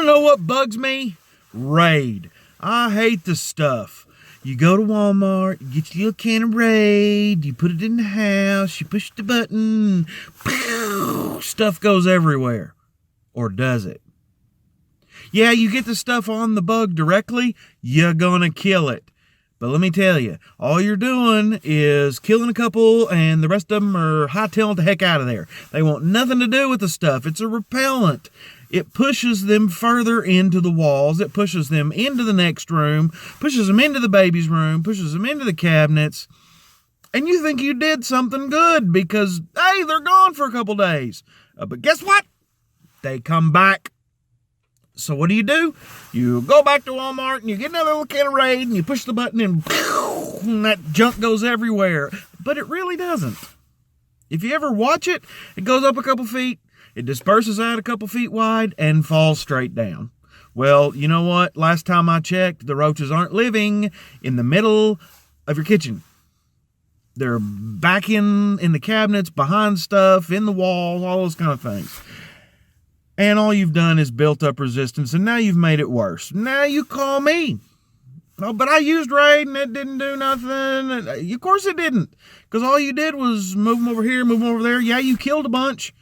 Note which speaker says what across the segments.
Speaker 1: Want to know what bugs me? Raid. I hate the stuff. You go to Walmart, you get your little can of Raid, you put it in the house, you push the button, pow, stuff goes everywhere. Or does it? Yeah, you get the stuff on the bug directly, you're gonna kill it. But let me tell you, all you're doing is killing a couple and the rest of them are hightailing the heck out of there. They want nothing to do with the stuff. It's a repellent. It pushes them further into the walls. It pushes them into the next room, pushes them into the baby's room, pushes them into the cabinets. And you think you did something good because, hey, they're gone for a couple days. But guess what? They come back. So what do? You go back to Walmart and you get another little can of Raid and you push the button and that junk goes everywhere. But it really doesn't. If you ever watch it, it goes up a couple feet, it disperses out a couple feet wide and falls straight down. Well, you know what? Last time I checked, the roaches aren't living in the middle of your kitchen. They're back in the cabinets, behind stuff, in the walls, all those kind of things. And all you've done is built up resistance, and now you've made it worse. Now you call me. Oh, but I used Raid, and it didn't do nothing. Of course it didn't, because all you did was move them over here, move them over there. Yeah, you killed a bunch,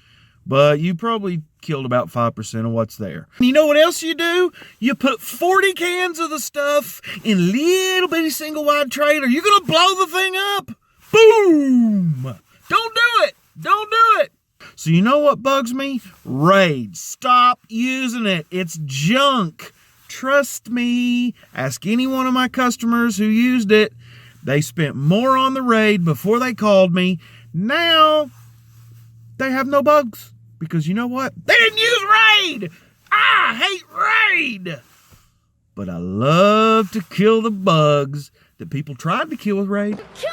Speaker 1: but you probably killed about 5% of what's there. You know what else you do? You put 40 cans of the stuff in a little bitty single-wide trailer. You're going to blow the thing up. Boom! Don't do it. Don't do it. So you know what bugs me? Raid. Stop using it. It's junk. Trust me. Ask any one of my customers who used it. They spent more on the Raid before they called me. Now, they have no bugs. Because you know what? They didn't use Raid. I hate Raid. But I love to kill the bugs that people tried to kill with Raid.
Speaker 2: Kill